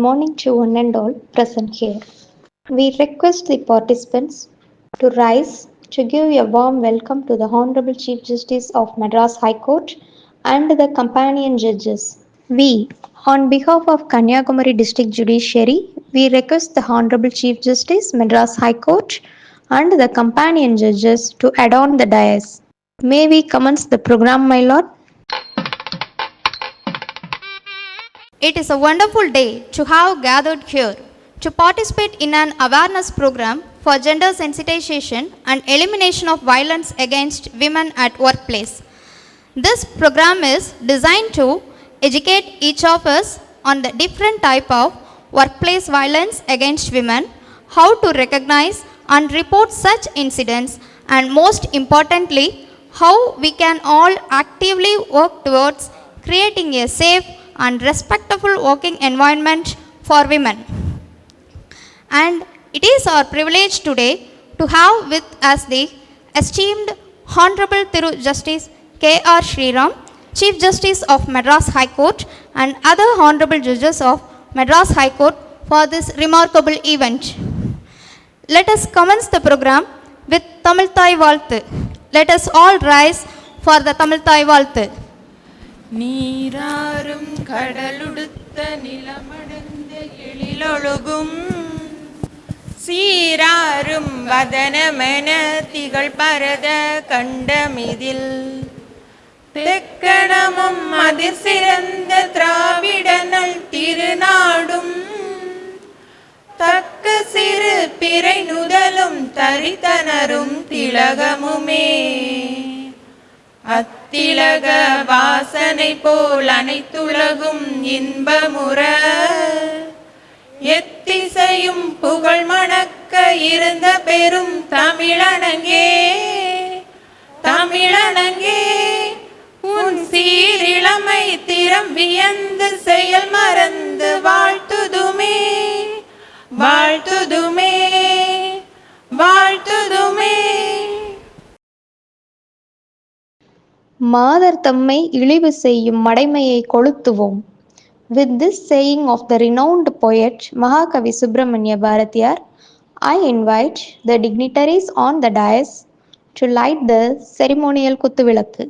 morning to one and all present here. We request the participants to rise to give a warm welcome to the Honorable Chief Justice of Madras High Court and the companion judges. We, on behalf of Kanniyakumari District Judiciary, we request the Honorable Chief Justice, Madras High Court, and the companion judges to adorn the dais. May we commence the program, my lord? It is a wonderful day to have gathered here to participate in an awareness program for gender sensitization and elimination of violence against women at workplace. This program is designed to educate each of us on the different type of workplace violence against women, how to recognize and report such incidents, and most importantly, how we can all actively work towards creating a safe and respectful working environment for women. And it is our privilege today to have with us the esteemed Honorable Thiru Justice K.R. Sriram, Chief Justice of Madras High Court, and other Honorable Judges of Madras High Court for this remarkable event. Let us commence the program with Tamil Thai Valthu. Let us all rise for the Tamil Thai Valthu. நீராறும் கடலுடுத்த நிலமடந்த எழிலொழுகும் சீராறும் வதனமென திகழ் பரத கண்டமிதில் தெக்கணமும் அதிர் சிறந்த திராவிடனல் திருநாடும் தக்க சிறு பிறை நுதலும் தரித்தனரும் திலகமுமே அத்திலக வாசனை போல் அனைத்துலகும் இன்பமுற எத்திசையும் புகழ் மணக்க இருந்த பெரும் தமிழனங்கே தமிழனங்கே உன் சீரிளமை திறம் வியந்து செயல் மறந்து வாழ்த்துதுமே வாழ்த்துதுமே வாழ்த்துதுமே. மாதர் தம்மை இழிவு செய்யும் மடைமையை கொளுத்துவோம். With this saying of the renowned poet Mahakavi Subramanya Bharatiyar, I invite the dignitaries on the dais to light the ceremonial kuttuvilakku.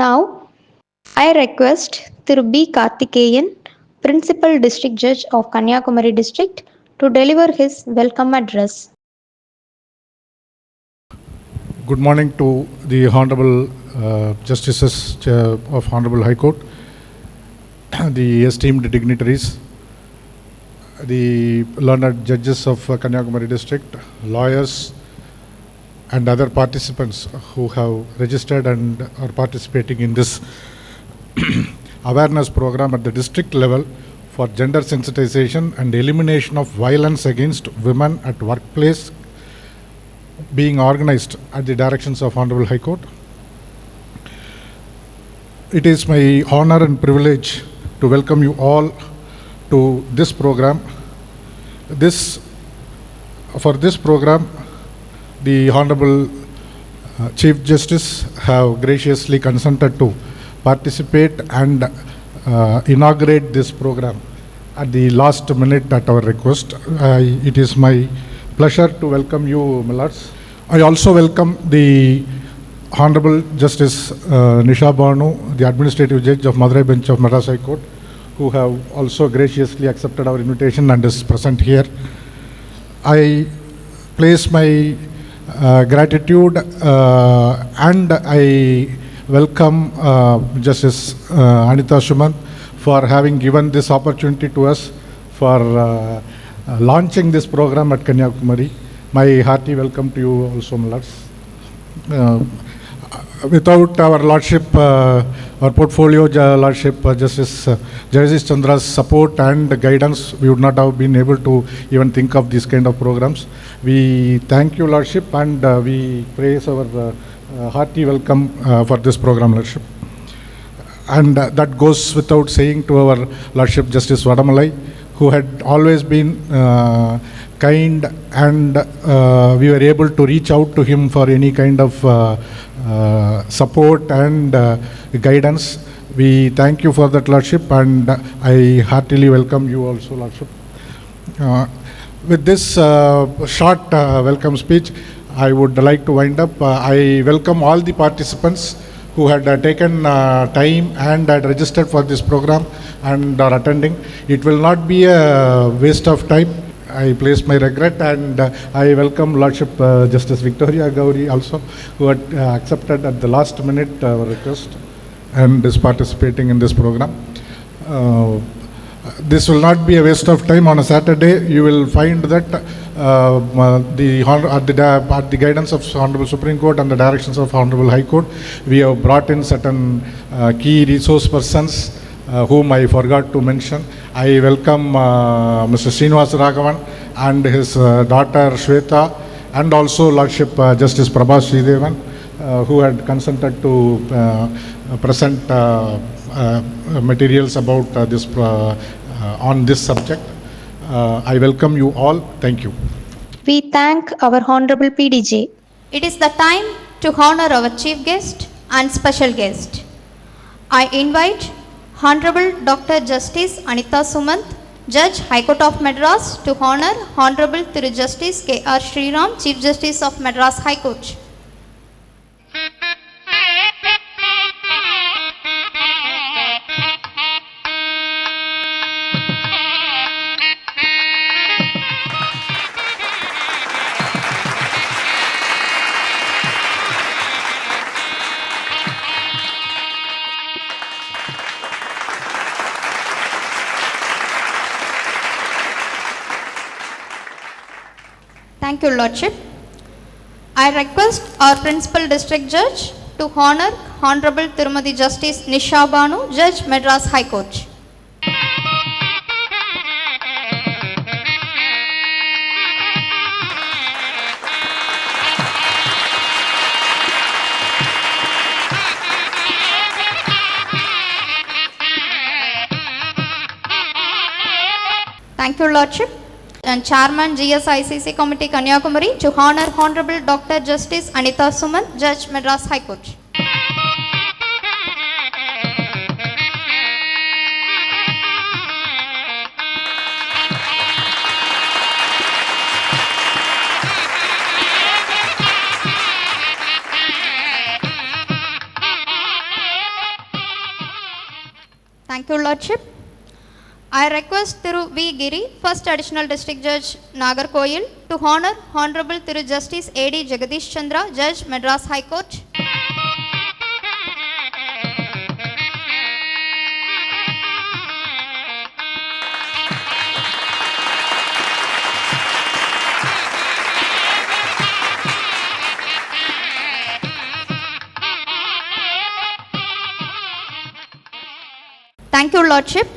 Now, I request Thiru B. Karthikeyan, Principal District Judge of Kanniyakumari District, to deliver his welcome address. Good morning to the Honorable Justices of Honorable High Court, the esteemed dignitaries, the learned judges of Kanniyakumari District, lawyers, and other participants who have registered and are participating in this awareness program at the district level for gender sensitization and elimination of violence against women at workplace being organized at the directions of Honorable High Court. It is my honor and privilege to welcome you all to this program. For this program, the Honorable Chief Justice have graciously consented to participate and inaugurate this program at the last minute at our request. It is my pleasure to welcome you, Millards. I also welcome the Honorable Justice Nisha Banu, the Administrative Judge of Madurai Bench of Madras High Court, who have also graciously accepted our invitation and is present here. I place my gratitude and I welcome Justice Anita Shuman for having given this opportunity to us for launching this program at Kanniyakumari. My hearty welcome to you also, my lords. Without our Lordship, our portfolio Lordship, Justice Jagadish Chandra's support and guidance, we would not have been able to even think of these kind of programs. We thank you, Lordship, and we praise our hearty welcome for this program, Lordship. And that goes without saying to our Lordship Justice Vadamalai, who had always been kind, and we were able to reach out to him for any kind of support and guidance. We thank you for that, Lordship, and I heartily welcome you also, Lordship. With this short welcome speech, I would like to wind up. I welcome all the participants who had taken time and had registered for this program and are attending. It will not be a waste of time. I place my regret, and I welcome Lordship Justice Victoria Gauri also, who had accepted at the last minute our request and is participating in this program. This will not be a waste of time. On a Saturday, you will find that at the guidance of Honorable Supreme Court and the directions of Honorable High Court, we have brought in certain key resource persons whom I forgot to mention. I welcome Mr. Srinivas Raghavan and his daughter Shweta, and also Lordship Justice Prabhas Sridevan, who had consented to present materials about this on this subject. I welcome you all. Thank you. We thank our Honorable PDJ. It is the time to honor our chief guest and special guest. I invite Honorable Dr. Justice Anita Sumant, Judge High Court of Madras, to honor Honorable Thiru Justice K.R. Sriram, Chief Justice of Madras High Court. Thank you, Lordship. I request our Principal District Judge to honor Honorable Tirumati Justice Nisha Banu, Judge Madras High Court. Thank you, Lordship. And Chairman GSICC Committee Kanniyakumari to honor Honorable Dr. Justice Anita Sumant, Judge Madras High Court. Thank you, Lordship. I request Thiru V. Giri, First Additional District Judge Nagercoil, to honor Honorable Thiru Justice A.D. Jagadish Chandra, Judge Madras High Court. Thank you, Lordship.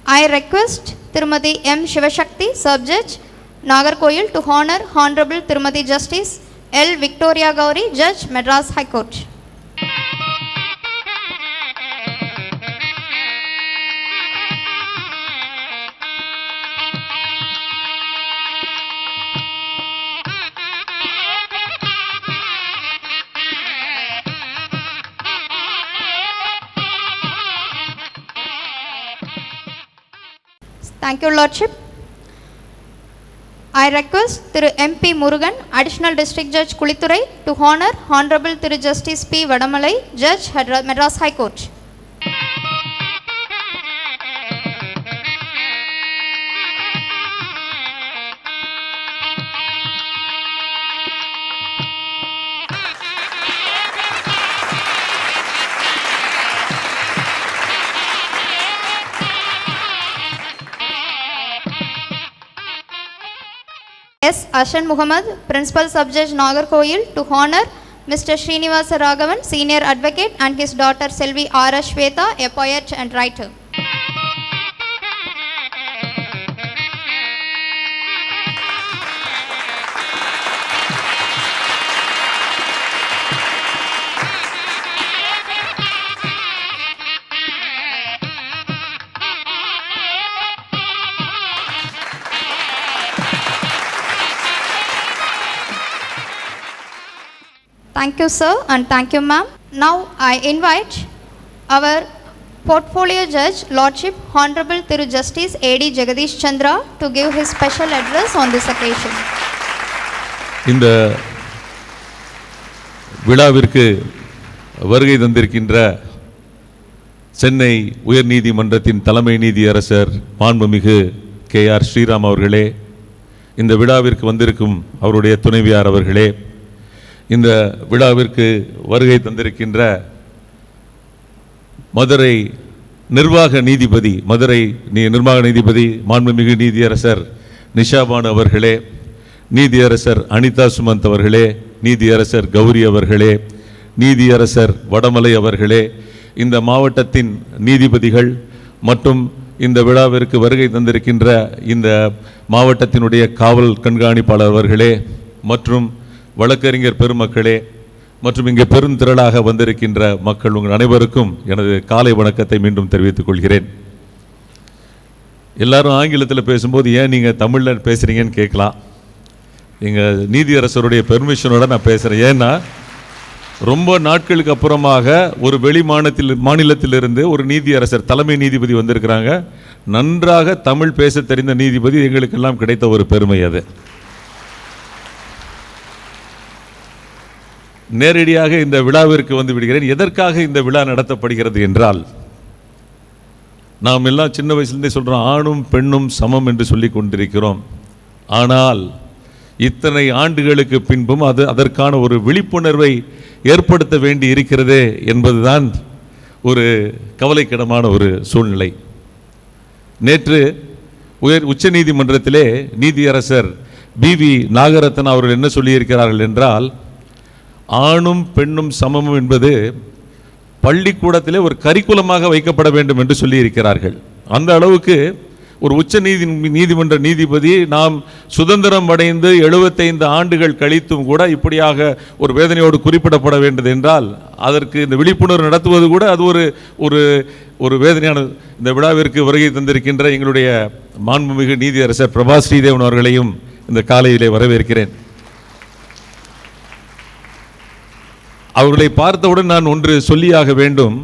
I request Tirumati M. Shivashakti, Sub-Judge, Nagercoil, to honor Honorable Tirumati Justice L. Victoria Gauri, Judge, Madras High Court. Thank you, Lordship. I request Thiru MP Murugan, Additional District Judge Kulithurai, to honor Honorable Thiru Justice P. Vadamalai, Judge, Madras High Court. S. Ashan Muhammad, Principal Sub-Judge Nagercoil, to honor Mr. Srinivasa Raghavan, Senior Advocate, and his daughter Selvi R. Shweta, a poet and writer. Thank you, sir, and thank you, ma'am. Now I invite our Portfolio Judge, Lordship, Honorable Thiru Justice A.D. Jagadish Chandra, to give his special address on this occasion. இந்த விழாவிற்கு வருகை தந்திருக்கின்ற சென்னை உயர்நீதிமன்றத்தின் தலைமை நீதியரசர் மாண்புமிகு K.R. Sriram அவர்களே, இந்த விழாவிற்கு வந்திருக்கும் அவருடைய துணைவியார் அவர்களே, இந்த விழாவிற்கு வருகை தந்திருக்கின்ற மதுரை நிர்வாக நீதிபதி மாண்புமிகு நீதியரசர் நிஷாபானு அவர்களே, நீதியரசர் அனிதா சுமந்த் அவர்களே, நீதியரசர் கௌரி அவர்களே, நீதியரசர் வடமலை அவர்களே, இந்த மாவட்டத்தின் நீதிபதிகள் மற்றும் இந்த விழாவிற்கு வருகை தந்திருக்கின்ற இந்த மாவட்டத்தினுடைய காவல் கண்காணிப்பாளர் அவர்களே மற்றும் வழக்கறிஞர் பெருமக்களே மற்றும் இங்கே பெருந்திரளாக வந்திருக்கின்ற மக்கள் உங்கள் அனைவருக்கும் எனது காலை வணக்கத்தை மீண்டும் தெரிவித்துக் கொள்கிறேன். எல்லாரும் ஆங்கிலத்தில் பேசும்போது ஏன் நீங்கள் தமிழில் பேசுகிறீங்கன்னு கேட்கலாம். எங்கள் நீதியரசருடைய பெர்மிஷனோட நான் பேசுகிறேன். ஏன்னா ரொம்ப நாட்களுக்கு அப்புறமாக ஒரு வெளி மாநிலத்திலிருந்து ஒரு நீதியரசர் தலைமை நீதிபதி வந்திருக்கிறாங்க. நன்றாக தமிழ் பேச தெரிந்த நீதிபதி எங்களுக்கெல்லாம் கிடைத்த ஒரு பெருமை அது. நேரடியாக இந்த விழாவிற்கு வந்து விடுகிறேன். எதற்காக இந்த விழா நடத்தப்படுகிறது என்றால், நாம் எல்லாம் சின்ன வயசுலேருந்தே சொல்கிறோம் ஆணும் பெண்ணும் சமம் என்று சொல்லி கொண்டிருக்கிறோம். ஆனால் இத்தனை ஆண்டுகளுக்கு பின்பும் அதற்கான ஒரு விழிப்புணர்வை ஏற்படுத்த வேண்டி இருக்கிறது என்பதுதான் ஒரு கவலைக்கிடமான ஒரு சூழ்நிலை. நேற்று உச்ச நீதிமன்றத்திலே நீதியரசர் B.V. நாகரத்னா அவர்கள் என்ன சொல்லியிருக்கிறார்கள் என்றால், ஆணும் பெண்ணும் சமமும் என்பது பள்ளிக்கூடத்திலே ஒரு கரிக்குலமாக வைக்கப்பட வேண்டும் என்று சொல்லியிருக்கிறார்கள். அந்த அளவுக்கு ஒரு உச்ச நீதிமன்ற நீதிபதி நாம் சுதந்திரம் அடைந்து 75 ஆண்டுகள் கழித்தும் கூட இப்படியாக ஒரு வேதனையோடு குறிப்பிடப்பட வேண்டியது என்றால் அதற்கு இந்த விழிப்புணர்வு நடத்துவது கூட அது ஒரு வேதனையான. இந்த விழாவிற்கு வருகை தந்திருக்கின்ற எங்களுடைய மாண்புமிகு நீதியரசர் பிரபா ஸ்ரீதேவன் அவர்களையும் இந்த காலையிலே வரவேற்கிறேன். அவர்களை பார்த்தவுடன் நான் ஒன்று சொல்லியாக வேண்டும்.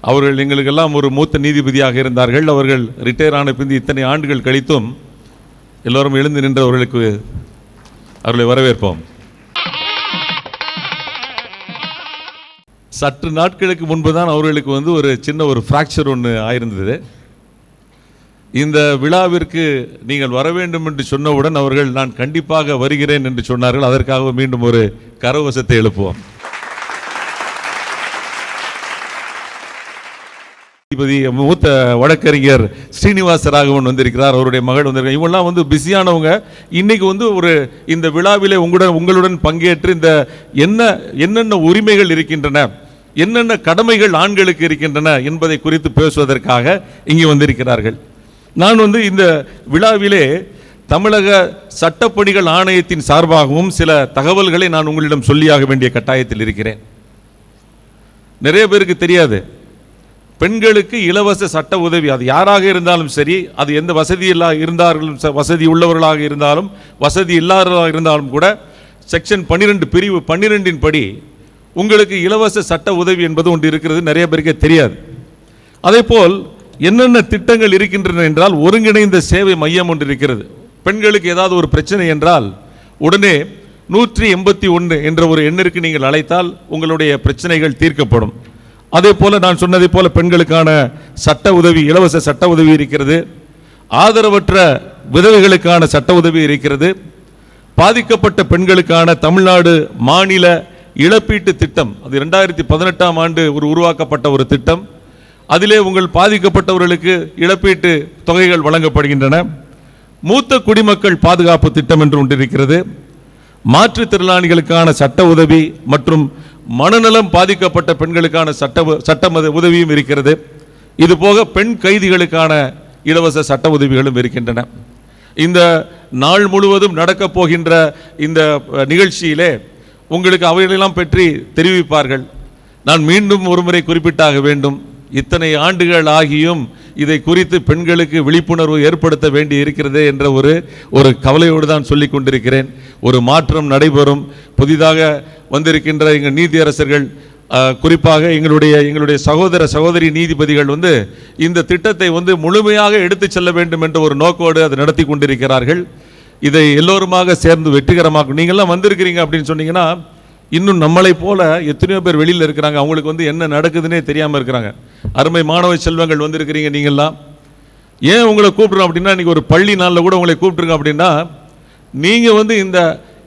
அவர்கள் எங்களுக்கெல்லாம் ஒரு மூத்த நீதிபதியாக இருந்தார்கள். அவர்கள் ரிட்டையர் ஆன பின்பு இத்தனை ஆண்டுகள் கழித்தும் எல்லோரும் எழுந்து நின்று அவர்களை வரவேற்போம். சற்று நாட்களுக்கு முன்பு தான் அவர்களுக்கு ஒரு சின்ன ஃப்ராக்சர் ஒன்று ஆயிருந்தது. இந்த விழாவிற்கு நீங்கள் வர வேண்டும் என்று சொன்னவுடன் அவர்கள் நான் கண்டிப்பாக வருகிறேன் என்று சொன்னார்கள். அதற்காக மீண்டும் ஒரு கரகோஷத்தை எழுப்புவோம். மூத்த வழக்கறிஞர் ஸ்ரீனிவாச ராகவன் வந்திருக்கிறார். அவருடைய மகள் வந்திருக்கார். இவங்கெல்லாம் பிஸியானவங்க. இன்னைக்கு இந்த விழாவிலே உங்களுடன் பங்கேற்று இந்த என்னென்ன உரிமைகள் இருக்கின்றன, என்னென்ன கடமைகள் ஆண்களுக்கு இருக்கின்றன என்பதை குறித்து பேசுவதற்காக இங்கே வந்திருக்கிறார்கள். நான் இந்த விழாவிலே தமிழக சட்டப்பணிகள் ஆணையத்தின் சார்பாகவும் சில தகவல்களை நான் உங்களிடம் சொல்லியாக வேண்டிய கட்டாயத்தில் இருக்கிறேன். நிறைய பேருக்கு தெரியாது, பெண்களுக்கு இலவச சட்ட உதவி, அது யாராக இருந்தாலும் சரி, அது எந்த வசதி இருந்தாலும், வசதி உள்ளவர்களாக இருந்தாலும் வசதி இல்லாதவர்களாக இருந்தாலும் கூட, செக்ஷன் 12 பிரிவு 12 படி உங்களுக்கு இலவச சட்ட உதவி என்பது ஒன்று இருக்கிறது. நிறைய பேருக்கு தெரியாது. அதேபோல் என்னென்ன திட்டங்கள் இருக்கின்றன என்றால், ஒருங்கிணைந்த சேவை மையம் ஒன்று இருக்கிறது. பெண்களுக்கு ஏதாவது ஒரு பிரச்சனை என்றால் உடனே 181 என்ற ஒரு எண்ணிற்கு நீங்கள் அழைத்தால் உங்களுடைய பிரச்சனைகள் தீர்க்கப்படும். அதே போல நான் சொன்னதை போல பெண்களுக்கான சட்ட உதவி, இலவச சட்ட உதவி இருக்கிறது. ஆதரவற்ற விதவைகளுக்கான சட்ட உதவி இருக்கிறது. பாதிக்கப்பட்ட பெண்களுக்கான தமிழ்நாடு மாநில இழப்பீட்டு திட்டம், அது 2018ஆம் ஆண்டு உருவாக்கப்பட்ட ஒரு திட்டம். அதிலே உங்கள் பாதிக்கப்பட்டவர்களுக்கு இழப்பீட்டு தொகைகள் வழங்கப்படுகின்றன. மூத்த குடிமக்கள் பாதுகாப்பு திட்டம் என்று ஒன்று இருக்கிறது. மாற்றுத்திறனாளிகளுக்கான சட்ட உதவி மற்றும் மனநலம் பாதிக்கப்பட்ட பெண்களுக்கான சட்ட உதவியும் இருக்கிறது. இதுபோக பெண் கைதிகளுக்கான இலவச சட்ட உதவிகளும் இருக்கின்றன. இந்த நாள் முழுவதும் நடக்கப் போகின்ற இந்த நிகழ்ச்சியிலே உங்களுக்கு அவைகளெல்லாம் பற்றி தெரிவிப்பார்கள். நான் மீண்டும் ஒருமுறை குறிப்பிட்டாக வேண்டும், இத்தனை ஆண்டுகள் ஆகியும் இதை குறித்து பெண்களுக்கு விழிப்புணர்வு ஏற்படுத்த வேண்டி இருக்கிறது என்ற ஒரு கவலையோடு தான் சொல்லி கொண்டிருக்கிறேன். ஒரு மாற்றம் நடைபெறும். புதிதாக வந்திருக்கின்ற எங்கள் நீதியரசர்கள், குறிப்பாக எங்களுடைய சகோதரி நீதிபதிகள் இந்த திட்டத்தை முழுமையாக எடுத்து செல்ல வேண்டும் என்ற ஒரு நோக்கோடு அதை நடத்தி கொண்டிருக்கிறார்கள். இதை எல்லோருமாக சேர்ந்து வெற்றிகரமாக்கும். நீங்கள்லாம் வந்திருக்கிறீங்க அப்படின்னு சொன்னீங்கன்னா, இன்னும் நம்மளை போல எத்தனையோ பேர் வெளியில் இருக்கிறாங்க, அவங்களுக்கு என்ன நடக்குதுன்னே தெரியாமல் இருக்கிறாங்க. அருமை மாணவ செல்வங்கள் வந்திருக்கிறீங்க. நீங்கள்லாம் ஏன் உங்களை கூப்பிட்றோம் அப்படின்னா, இன்றைக்கி ஒரு பள்ளி நாளில் கூட உங்களை கூப்பிட்ருங்க அப்படின்னா, நீங்கள்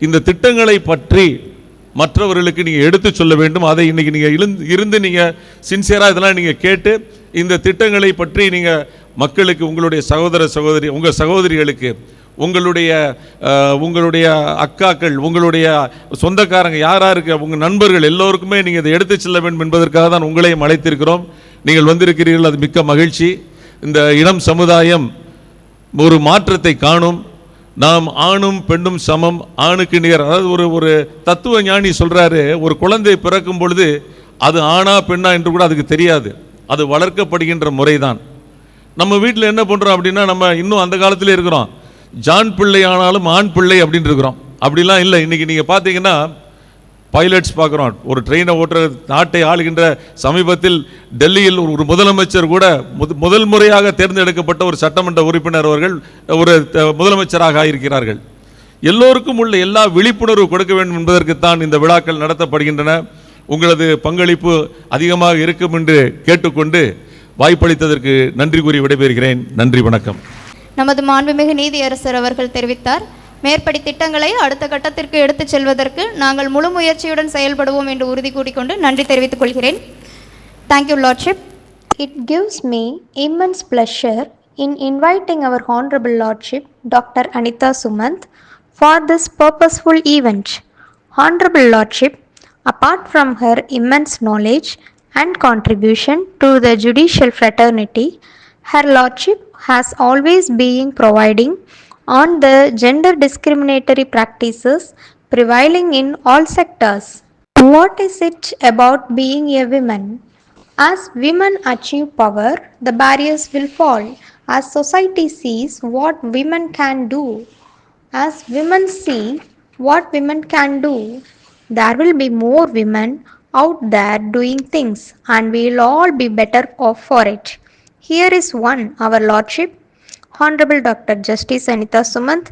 இந்த திட்டங்களை பற்றி மற்றவர்களுக்கு நீங்கள் எடுத்து சொல்ல வேண்டும். அதை இன்றைக்கி நீங்கள் இருந்து நீங்கள் சின்சியராக இதெல்லாம் நீங்கள் கேட்டு இந்த திட்டங்களை பற்றி நீங்கள் மக்களுக்கு, உங்களுடைய உங்கள் சகோதரிகளுக்கு, உங்களுடைய அக்காக்கள், உங்களுடைய சொந்தக்காரங்க யாராருக்கு, உங்கள் நண்பர்கள் எல்லோருக்குமே நீங்கள் இதை எடுத்து செல்ல வேண்டும் என்பதற்காக தான் உங்களையும் அழைத்திருக்கிறோம். நீங்கள் வந்திருக்கிறீர்கள், அது மிக்க மகிழ்ச்சி. இந்த இளம் சமுதாயம் ஒரு மாற்றத்தை காணும். நாம் ஆணும் பெண்ணும் சமம், ஆணுக்கு நிகர். அதாவது ஒரு தத்துவ ஞானி சொல்கிறாரு, ஒரு குழந்தை பிறக்கும் பொழுது அது ஆணா பெண்ணா என்று கூட அதுக்கு தெரியாது. அது வளர்க்கப்படுகின்ற முறைதான். நம்ம வீட்டில் என்ன பண்ணுறோம் அப்படின்னா, நம்ம இன்னும் அந்த காலத்திலே இருக்கிறோம். ஜான் பிள்ளை ஆனாலும் ஆண் பிள்ளை அப்படின்னு இருக்கிறோம். அப்படிலாம் இல்லை. இன்றைக்கி நீங்கள் பார்த்தீங்கன்னா பைலட்ஸ் பார்க்குறோம், ஒரு ட்ரெயினை ஓட்டுற நாட்டை ஆளுகின்ற சமீபத்தில் டெல்லியில் ஒரு முதலமைச்சர் கூட முதல் முறையாக தேர்ந்தெடுக்கப்பட்ட ஒரு சட்டமன்ற உறுப்பினர் அவர்கள் ஒரு முதலமைச்சராக ஆகியிருக்கிறார்கள். எல்லோருக்கும் உள்ள எல்லா விழிப்புணர்வு கொடுக்க வேண்டும் என்பதற்குத்தான் இந்த விழாக்கள் நடத்தப்படுகின்றன. உங்களது பங்களிப்பு அதிகமாக இருக்கும் என்று கேட்டுக்கொண்டு வாய்ப்பளித்ததற்கு நன்றி கூறி விடைபெறுகிறேன். நன்றி, வணக்கம். நமது மாண்புமிகு நீதியரசர் அவர்கள் தெரிவித்தார், மேற்படி திட்டங்களை அடுத்த கட்டத்திற்கு எடுத்துச் செல்வதற்கு நாங்கள் முழு முயற்சியுடன் செயல்படுவோம் என்று உறுதி கூறிக்கொண்டு நன்றி தெரிவித்துக் கொள்கிறேன். Thank you lordship. It gives me immense pleasure in inviting our Honorable Lordship Dr. Anitha Sumanth for this purposeful event. Honorable Lordship, apart from her immense knowledge and contribution to the judicial fraternity, her Lordship has always been providing on the gender discriminatory practices prevailing in all sectors. What is it about being a woman? As women achieve power, the barriers will fall. As society sees what women can do, as women see what women can do, there will be more women out there doing things, and we will all be better off for it. Here is one, our Lordship, Honorable Dr. Justice Anitha Sumanth,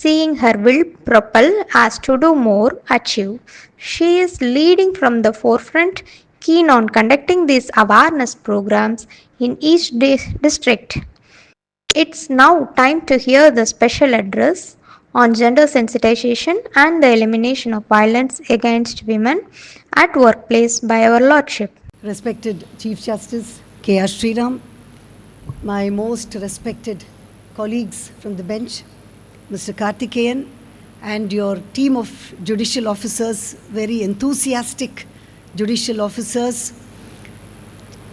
seeing her will propel as to do more, achieve. She is leading from the forefront, keen on conducting these awareness programs in each district. It's now time to hear the special address on gender sensitization and the elimination of violence against women at workplace by our Lordship. Respected Chief Justice K.R. Sriram, my most respected colleagues from the bench, Mr. Karthikeyan, and your team of judicial officers, very enthusiastic judicial officers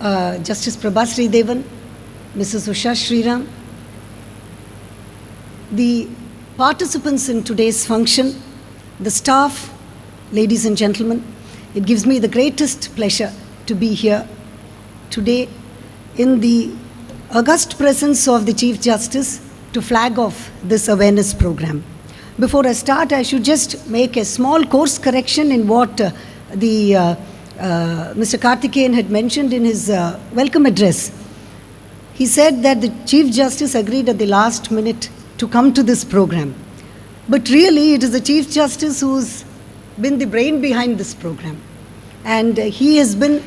Justice Prabhasri Devan, Mrs. Usha Sriram, the participants in today's function, the staff, ladies and gentlemen, it gives me the greatest pleasure to be here today in the august presence of the Chief Justice to flag off this awareness program. Before I start, I should just make a small course correction in what Mr. Karthikeyan had mentioned in his welcome address. He said that the Chief Justice agreed at the last minute to come to this program. But really, it is the Chief Justice who's been the brain behind this program. And he has been,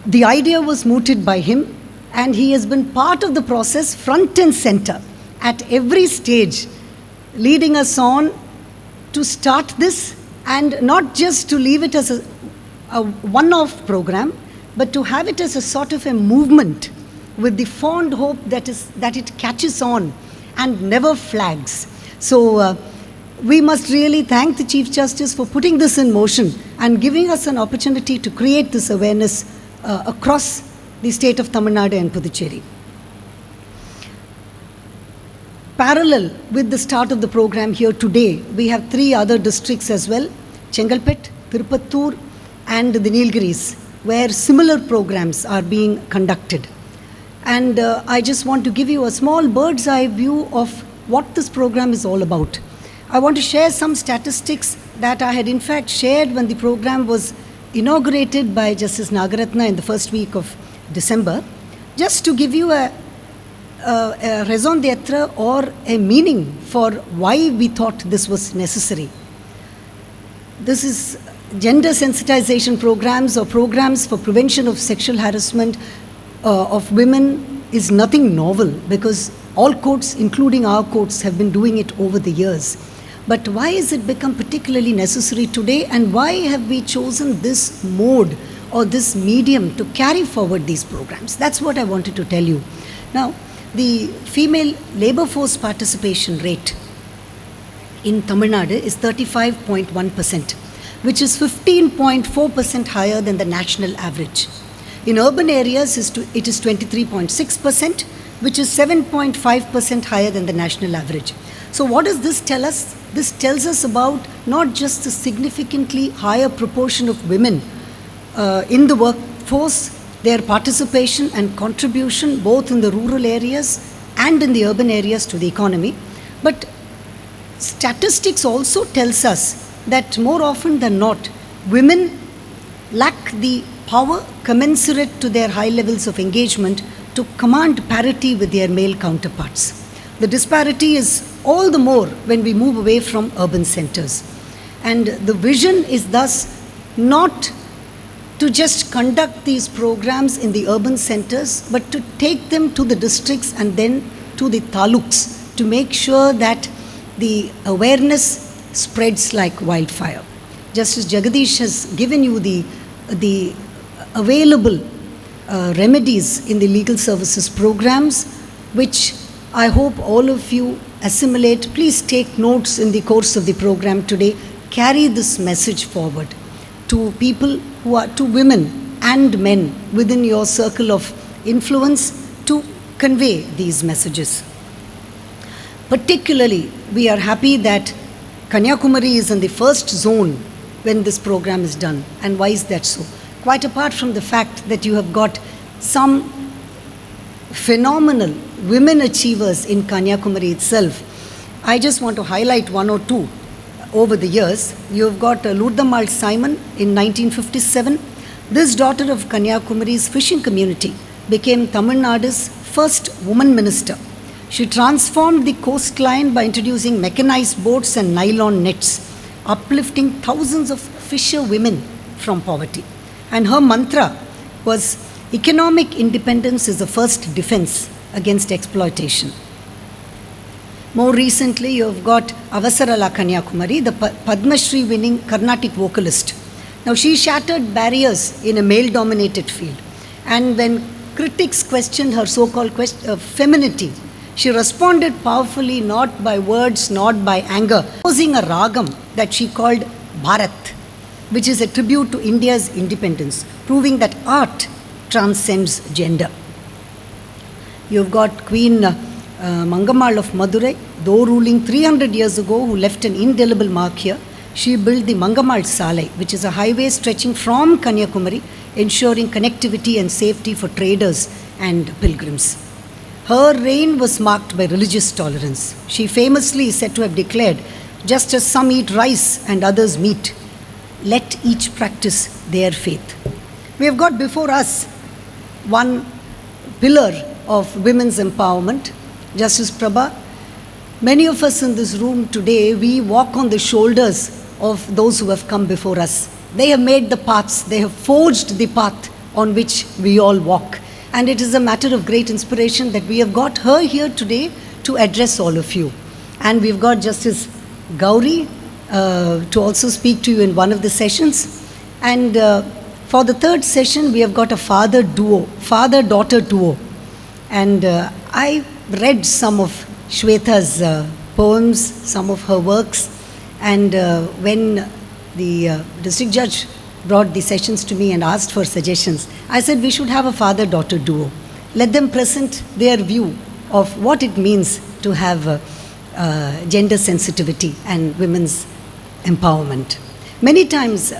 the idea was mooted by him, and he has been part of the process, front and center, at every stage, leading us on to start this, and not just to leave it as a one-off program, but to have it as a sort of a movement with the fond hope that it catches on and never flags. So we must really thank the Chief Justice for putting this in motion and giving us an opportunity to create this awareness across the state of Tamil Nadu and Puducherry. Parallel with the start of the program here today, we have 3 other districts as well, Chengalpet, Tirupattur and the Nilgiris, where similar programs are being conducted. And I just want to give you a small bird's eye view of what this program is all about. I want to share some statistics that I had in fact shared when the program was inaugurated by Justice Nagaratna in the first week of December, just to give you a raison d'etre or a meaning for why we thought this was necessary. This is gender sensitization programs or programs for prevention of sexual harassment of women is nothing novel, because all courts, including our courts, have been doing it over the years. But why has it become particularly necessary today, and why have we chosen this mode or this medium to carry forward these programs? That's what I wanted to tell you. Now, the female labor force participation rate in Tamil Nadu is 35.1%, which is 15.4% higher than the national average. In urban areas, it is 23.6%, which is 7.5% higher than the national average. So what does this tell us? This tells us about not just the significantly higher proportion of women in the workforce, their participation and contribution both in the rural areas and in the urban areas to the economy, but statistics also tells us that more often than not, women lack the power commensurate to their high levels of engagement to command parity with their male counterparts. The disparity is all the more when we move away from urban centers. And the vision is thus not to just conduct these programs in the urban centers, but to take them to the districts and then to the taluks to make sure that the awareness spreads like wildfire. Justice Jagadish has given you the available remedies in the legal services programs, which I hope all of you assimilate. Please take notes in the course of the program today. Carry this message forward to people who are, to women and men within your circle of influence, to convey these messages. Particularly, we are happy that Kanniyakumari is in the first zone when this program is done. And why is that so? Quite apart from the fact that you have got some phenomenal women achievers in Kanniyakumari itself, I just want to highlight one or two. Over the years, you have got Lourdammal Simon in 1957. This daughter of Kanniyakumari's fishing community became Tamil Nadu's first woman minister. She transformed the coastline by introducing mechanized boats and nylon nets, uplifting thousands of fisher women from poverty. And her mantra was, economic independence is the first defense against exploitation. More recently, you have got Avasarala Kanniyakumari, the Padma Shri winning Carnatic vocalist. Now, she shattered barriers in a male-dominated field. And when critics questioned her so-called femininity, she responded powerfully, not by words, not by anger, using a ragam that she called Bharat, which is a tribute to India's independence, proving that art transcends gender. You've got Queen Mangammal of Madurai, though ruling 300 years ago, who left an indelible mark here. She built the Mangammal Salai, which is a highway stretching from Kanniyakumari, ensuring connectivity and safety for traders and pilgrims. Her reign was marked by religious tolerance. She famously is said to have declared, "Just as some eat rice and others meat, let each practice their faith." We have got before us one pillar of women's empowerment, Justice Prabha. Many of us in this room today, we walk on the shoulders of those who have come before us. They have made the paths, they have forged the path on which we all walk. And it is a matter of great inspiration that we have got her here today to address all of you. And we've got Justice Gauri to also speak to you in one of the sessions. And for the third session, we have got a father-daughter duo. And I read some of Shweta's poems, some of her works. And when the district judge brought the sessions to me and asked for suggestions, I said we should have a father-daughter duo. Let them present their view of what it means to have gender sensitivity and women's empowerment. Many times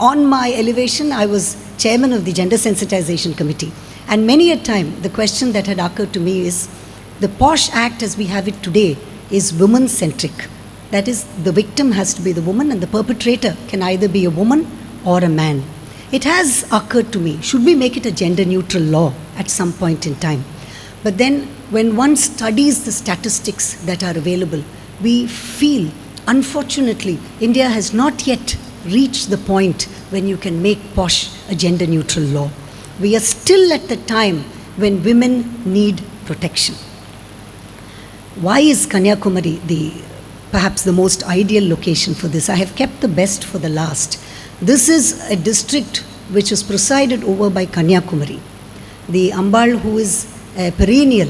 on my elevation, I was chairman of the Gender Sensitization Committee. And many a time, the question that had occurred to me is, the POSH Act as we have it today is women-centric. That is, the victim has to be the woman and the perpetrator can either be a woman or a man. It has occurred to me, should we make it a gender-neutral law at some point in time? But then, when one studies the statistics that are available, we feel, unfortunately, India has not yet reached the point when you can make POSH a gender-neutral law. We are still at the time when women need protection. Why is Kanniyakumari perhaps the most ideal location for this? I have kept the best for the last. This is a district which is presided over by Kanniyakumari, the Ambal who is a perennial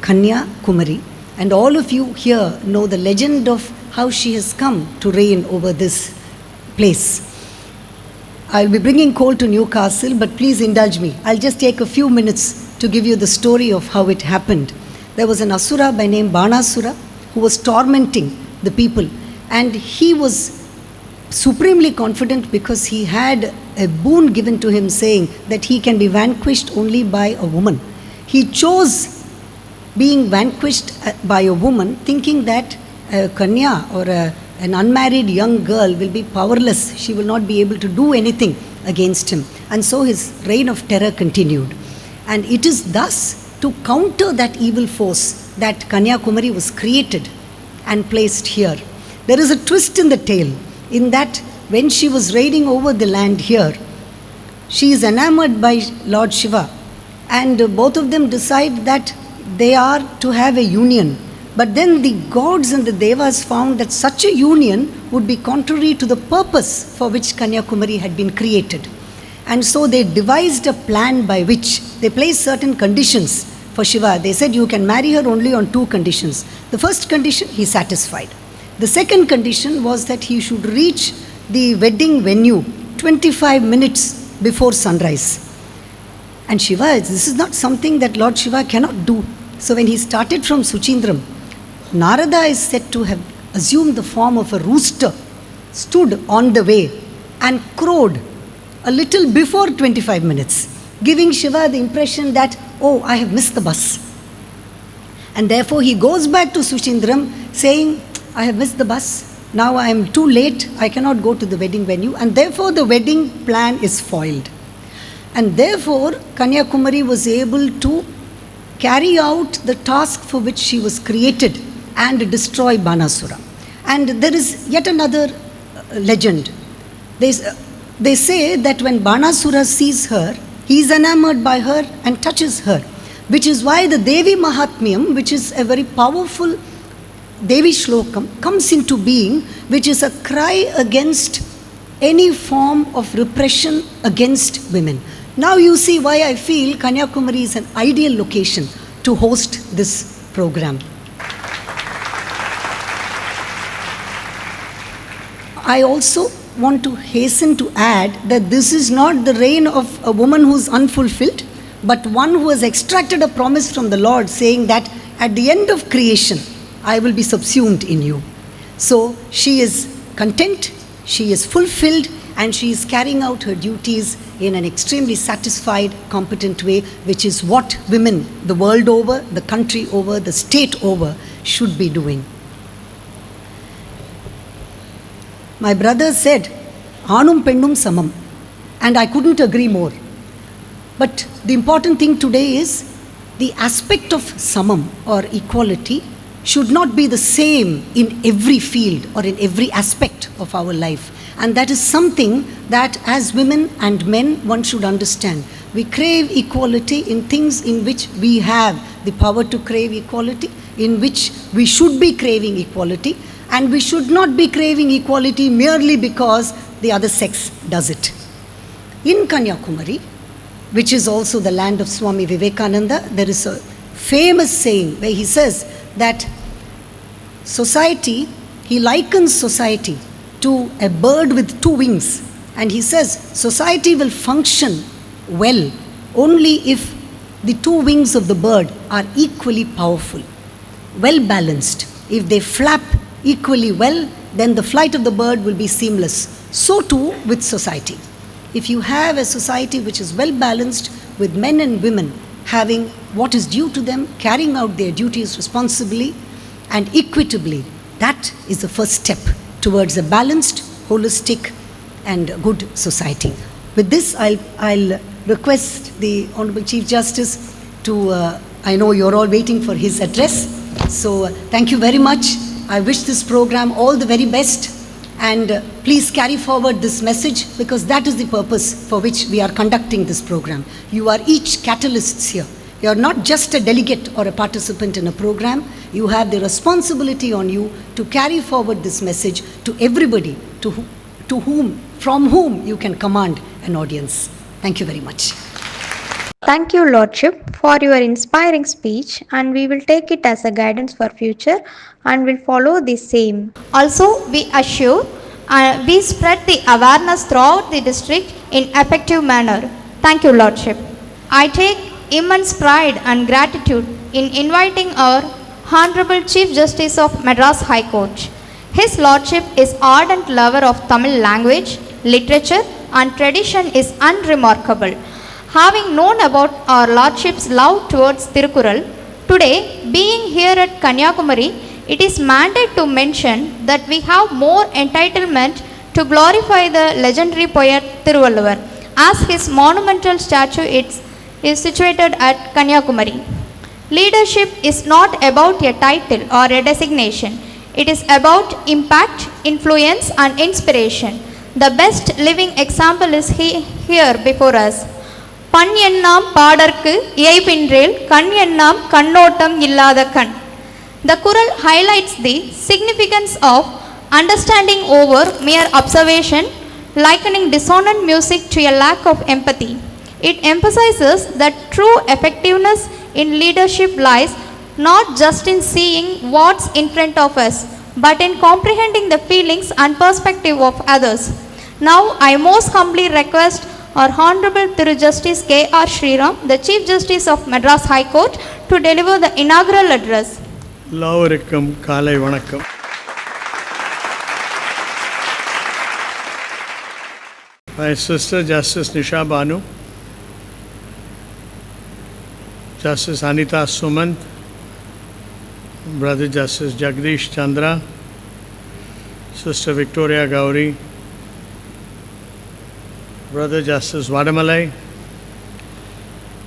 Kanniyakumari. And all of you here know the legend of how she has come to reign over this place. I'll be bringing coal to Newcastle, but please indulge me. I'll just take a few minutes to give you the story of how it happened. There was an Asura by name Banasura who was tormenting the people, and he was supremely confident because he had a boon given to him saying that he can be vanquished only by a woman. He chose being vanquished by a woman, thinking that a Kanya or an unmarried young girl will be powerless. She will not be able to do anything against him. And so his reign of terror continued. And it is thus to counter that evil force that Kanniyakumari was created and placed here. There is a twist in the tale, in that when she was reigning over the land here, she is enamored by Lord Shiva, and both of them decide that they are to have a union. But then the gods and the devas found that such a union would be contrary to the purpose for which Kanniyakumari had been created. And so they devised a plan by which they placed certain conditions for Shiva. They said you can marry her only on two conditions. The first condition he satisfied. The second condition was that he should reach the wedding venue 25 minutes before sunrise. And Shiva, this is not something that Lord Shiva cannot do. So when he started from Suchindram, Narada is said to have assumed the form of a rooster, stood on the way and crowed a little before 25 minutes, giving Shiva the impression that, oh, I have missed the bus. And therefore he goes back to Suchindram saying, I have missed the bus. Now I am too late. I cannot go to the wedding venue. And therefore the wedding plan is foiled. And therefore Kanniyakumari was able to carry out the task for which she was created and destroy Banasura. And there is yet another legend. They say that when Banasura sees her, he is enamored by her and touches her, which is why the Devi Mahatmyam, which is a very powerful Devi Shlokam, comes into being, which is a cry against any form of repression against women. Now you see why I feel Kanniyakumari is an ideal location to host this program. I also want to hasten to add that this is not the reign of a woman who is unfulfilled, but one who has extracted a promise from the Lord saying that at the end of creation, I will be subsumed in you. So she is content, she is fulfilled, and she is carrying out her duties in an extremely satisfied, competent way, which is what women the world over, the country over, the state over should be doing. My brother said, Anum Pennum Samam, and I couldn't agree more. But the important thing today is the aspect of samam or equality should not be the same in every field or in every aspect of our life. And that is something that as women and men one should understand. We crave equality in things in which we have the power to crave equality, in which we should be craving equality, and we should not be craving equality merely because the other sex does it. In Kanniyakumari, which is also the land of Swami Vivekananda, there is a famous saying where he says that society, he likens society to a bird with two wings, and he says society will function well only if the two wings of the bird are equally powerful, well balanced. If they flap equally well, then the flight of the bird will be seamless. So too with society. If you have a society which is well balanced with men and women having what is due to them, carrying out their duties responsibly and equitably, that is the first step towards a balanced, holistic and good society. With this, I'll request the Honorable Chief Justice to, I know you're all waiting for his address, so thank you very much. I wish this program all the very best, and please carry forward this message, because that is the purpose for which we are conducting this program. You are each catalysts here. You are not just a delegate or a participant in a program. You have the responsibility on you to carry forward this message to everybody from whom you can command an audience. Thank you very much. Thank you, Lordship, for your inspiring speech, and we will take it as a guidance for future and will follow the same. Also, we assure we spread the awareness throughout the district in effective manner. Thank you, Lordship. I take immense pride and gratitude in inviting our Honorable Chief Justice of Madras High Court. His Lordship is ardent lover of Tamil language, literature and tradition is unremarkable. Having known about our Lordship's love towards Tirukkural, today being here at Kanniyakumari, it is mandated to mention that we have more entitlement to glorify the legendary poet Thiruvalluvar, as his monumental statue is situated at Kanniyakumari. Leadership is not about a title or a designation. It is about impact, influence and inspiration. The best living example is here before us. Pan ennam பாடற்கு இயைபின்றேல் கண் எண்ணாம் கண்ணோட்டம் இல்லாத கண். The Kural highlights the significance of understanding over mere observation, likening dissonant music to a lack of empathy. It emphasizes that true effectiveness in leadership lies not just in seeing what's in front of us, but in comprehending the feelings and perspective of others. Now, I most humbly request our Honorable Thiru Justice K.R. Sriram, the Chief Justice of Madras High Court, to deliver the inaugural address. எல்லோருக்கும் காலை வணக்கம். My sister Justice Nisha Banu, Justice Anita Sumant, Brother Justice Jagdish Chandra, Sister Victoria Gauri, Brother Justice Vadamalai,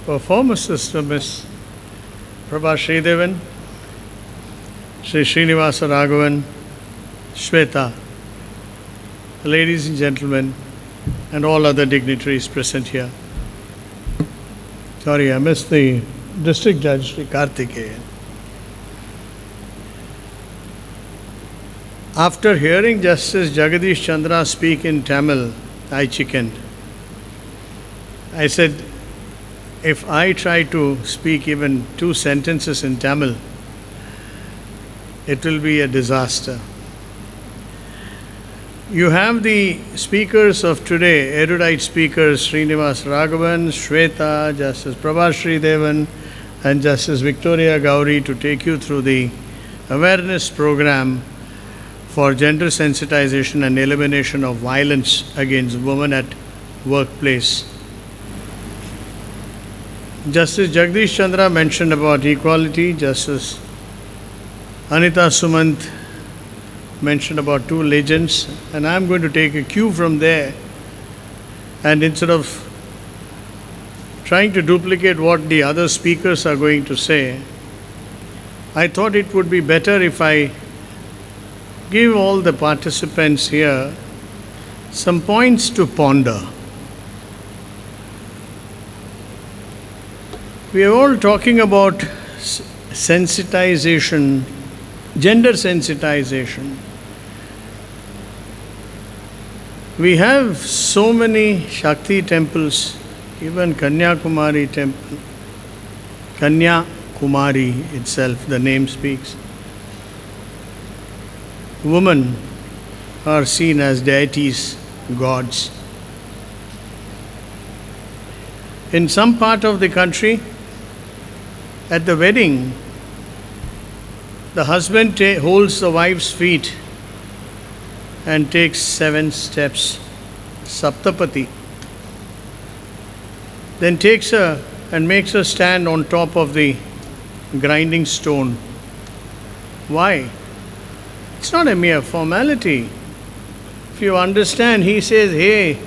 our former sister Miss Prabha Sridevan, Sri Srinivasa Raghavan, Shweta, ladies and gentlemen, and all other dignitaries present here. Sorry, I missed the District Judge, Sri Karthikeyan. After hearing Justice Jagadish Chandra speak in Tamil, I chickened. I said, if I try to speak even 2 sentences in Tamil, it will be a disaster. You have the speakers of today, erudite speakers, Srinivas Raghavan, Shweta, Justice Prabhashri Devan, and Justice Victoria Gauri, to take you through the awareness program for gender sensitization and elimination of violence against women at workplace. Justice Jagdish Chandra mentioned about equality. Justice Anita Sumant mentioned about two legends, and I'm going to take a cue from there, and instead of trying to duplicate what the other speakers are going to say, I thought it would be better if I give all the participants here some points to ponder. We are all talking about sensitization, gender sensitization. We have so many Shakti temples, even Kanniyakumari temple. Kanniyakumari itself, the name speaks. Women are seen as deities, gods. In some part of the country, at the wedding, the husband holds the wife's feet and takes 7 steps, Saptapati. Then takes her and makes her stand on top of the grinding stone. Why? It's not a mere formality. If you understand, he says, hey,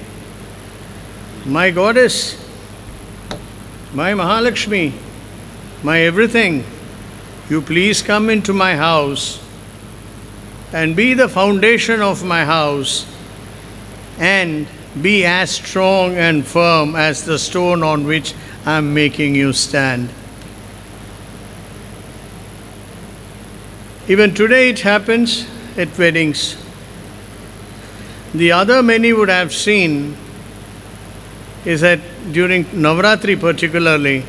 my goddess, my Mahalakshmi, my everything, you please come into my house and be the foundation of my house and be as strong and firm as the stone on which I am making you stand. Even today it happens at weddings. The other many would have seen is that during Navratri, particularly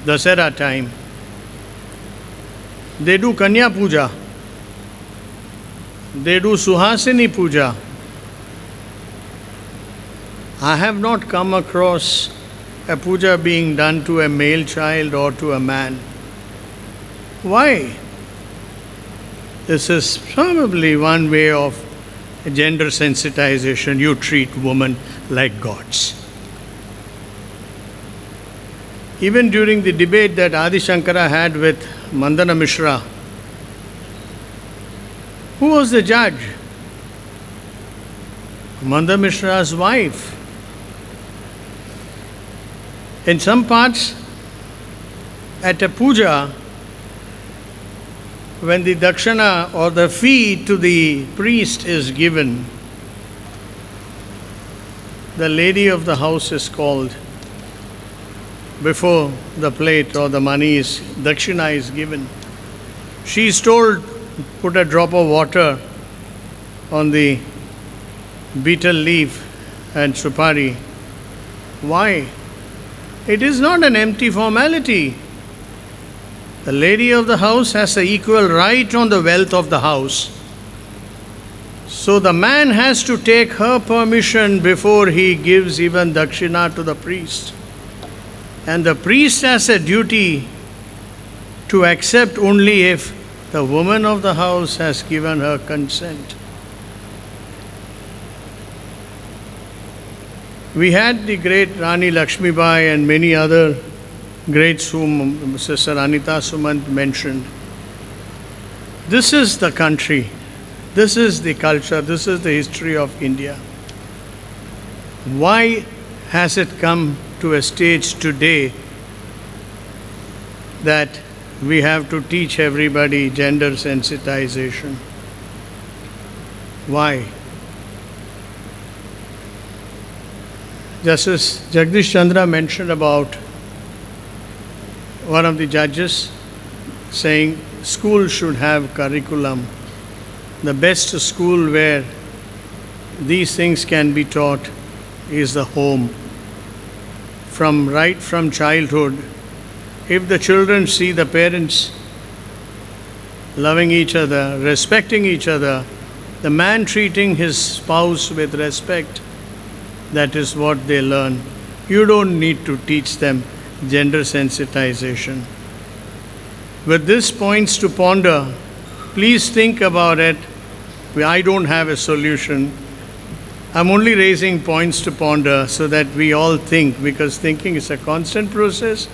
Dasera time, they do Kanya Puja, they do Suhasini Puja. I have not come across a puja being done to a male child or to a man. Why? This is probably one way of gender sensitization. You treat women like gods. Even during the debate that Adi Shankara had with Mandana Mishra, who was the judge? Mandana Mishra's wife. In some parts, at a puja, when the dakshana or the fee to the priest is given, the lady of the house is called before the plate or the money is, dakshina is given. She is told, put a drop of water on the betel leaf and supari. Why? It is not an empty formality. The lady of the house has an equal right on the wealth of the house. So the man has to take her permission before he gives even dakshina to the priest. And the priest has a duty to accept only if the woman of the house has given her consent. We had the great Rani Lakshmibai and many other greats whom Sister Anita Sumant mentioned. This is the country, this is the culture, this is the history of India. Why has it come to a stage today that we have to teach everybody gender sensitization? Why? Justice Jagdish Chandra mentioned about one of the judges saying school should have curriculum. The best school where these things can be taught is the home. Right from childhood, if the children see the parents loving each other, respecting each other, the man treating his spouse with respect, that is what they learn. You don't need to teach them gender sensitization. With these points to ponder, please think about it. I don't have a solution. I'm only raising points to ponder so that we all think, because thinking is a constant process.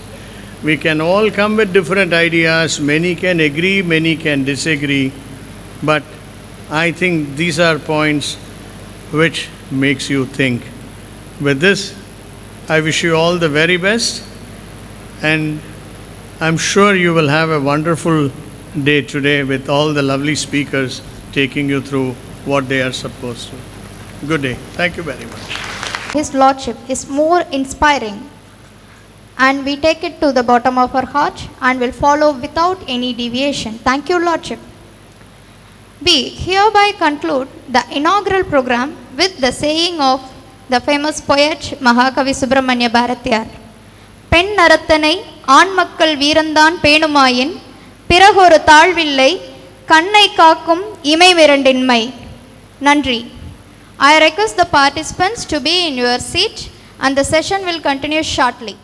We can all come with different ideas. Many can agree, many can disagree. But I think these are points which makes you think. With this, I wish you all the very best, and I'm sure you will have a wonderful day today with all the lovely speakers taking you through what they are supposed to. Good day. Thank you very much. His Lordship is more inspiring, and we take it to the bottom of our heart and will follow without any deviation. Thank you, Lordship. We hereby conclude the inaugural program with the saying of the famous poet Mahakavi Subramanya Bharatiyar. பெண் நரத்தனை ஆண் மக்கள் வீரந்தான் பேணுமாயின் பிறகொரு தாழ்வில்லை கண்ணை காக்கும் இமைவிரண்டின்மை. நன்றி. I request the participants to be in your seat and the session will continue shortly.